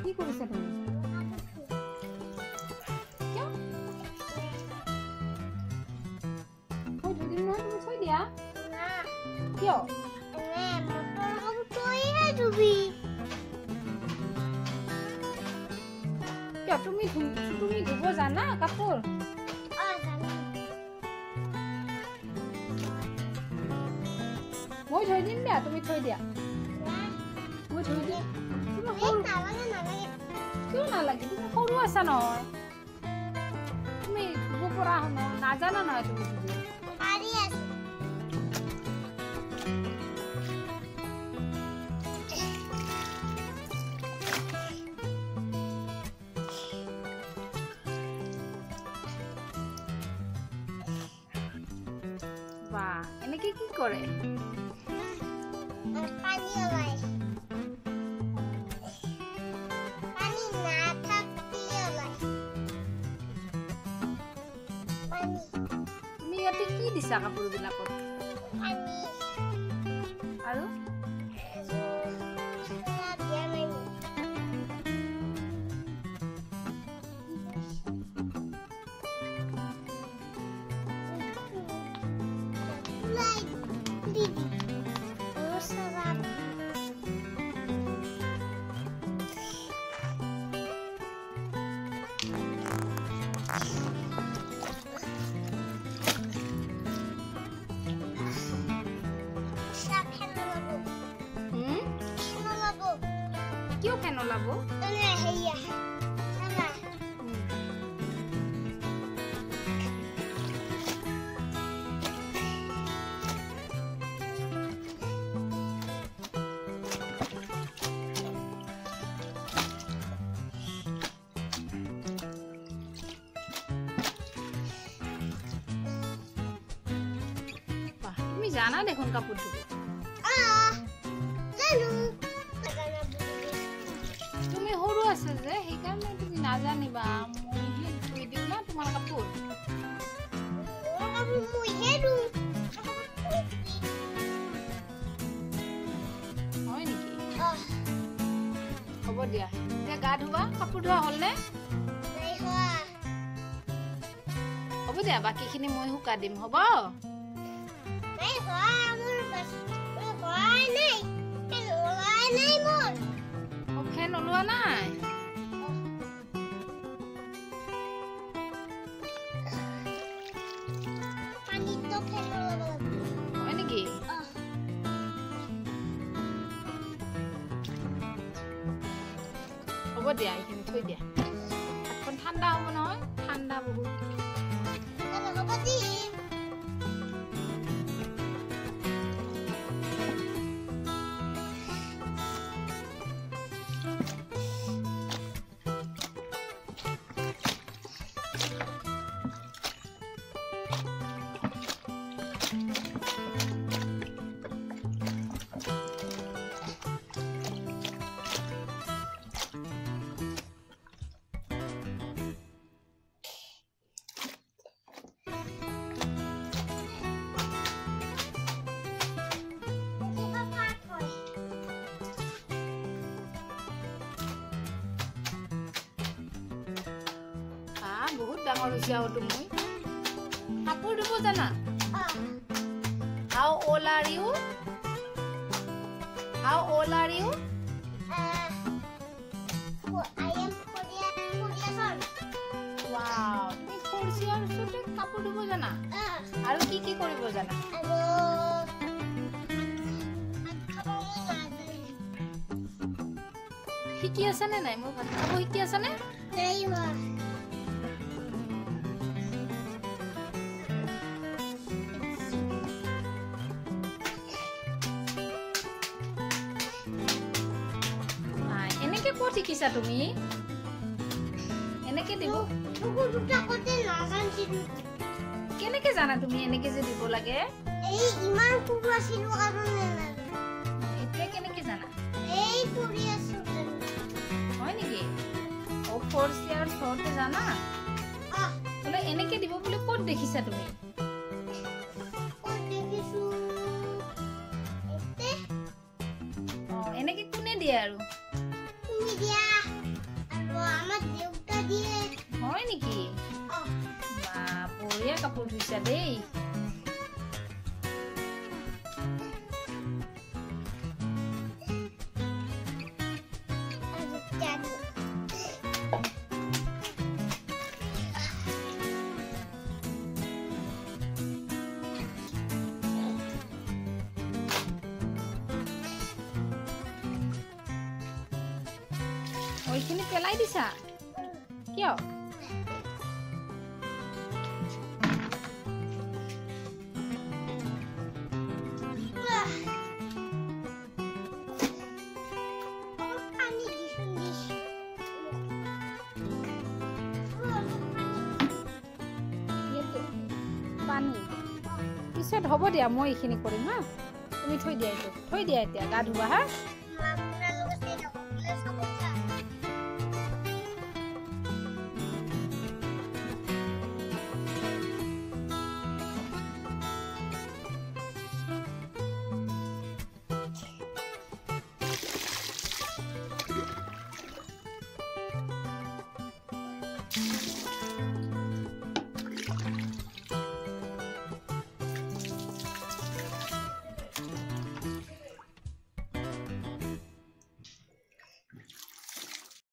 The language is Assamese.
কি কৰিছা তুমি? থৈ দিয়া কিয়? তুমি ধুব জানা কাপোৰ? মই থৈ দিম দিয়া, তুমি থৈ দিয়া। মই থৈ দিম। কিয় নালাগে? তুমি সৰু আছা নহয়, তুমি ধুব পৰা নাজানা নহয় তুমি ধুব। এনেকে কি কৰে? তুমি ইয়াতে কি দিছা কাপোৰ বিলাকত? আৰু কিয় কেন ওলাব? তুমি জানা দেখোন কাপোৰ ধুব। তুমি সৰু আছে যে সেইকাৰণে তুমি নাজানিবা। মইহে ধুই দিওঁ না তোমাৰ কাপোৰ। হয় নেকি? হ'ব দিয়া, এতিয়া গা ধুবা। কাপোৰ ধোৱা হ'লনে? হ'ব দিয়া, বাকীখিনি মই শুকা দিম। হ'ব? ফেন ওলোৱা নাই? হয় নেকি? হ'ব দিয়া, এইখিনি থৈ দিয়া। হাতখন ঠাণ্ডা হ'ব নহয়, ঠাণ্ডা বহুত। বহুত ডাঙৰ হৈছে আৰু তুমি কাপোৰ ধুব জানা? How old are you? How old are you? I am 4 years old. Wow, তুমি 4 years old কাপোৰ ধুব জানা? আৰু কি কি কৰিব জানা? শিকি আছা নে নাই? মই ভাত খাব শিকি আছা নে? নাই মা। এনেকে ক'ত শিকিছা তুমি? এনেকে দিব কেনেকে জানা তুমি এনেকে যে দিব লাগে? এই ইমান কুকুৰা ছিল কাৰণে এতিয়া কেনেকে জানা? এই 4th ইয়াৰ ওচৰতে জানা Ah, বোলে এনেকে দিব বুলি ক'ত দেখিছা তুমি oh, dekisu. Este, এনেকে কোনে দিয়ে আৰু ini dia. Aro amar deuta diye. হয় নেকি Oh, বা বঢ়িয়া কাপোৰ ধুইছা দেই aro jadi. ওইখিনি পেলাই দিছা কিয় Pani disun dis. এইটো পানী পিছত হ'ব দিয়া মই এইখিনি কৰিম হা তুমি থৈ দিয়া এতিয়া গা ধুবা হা Mama.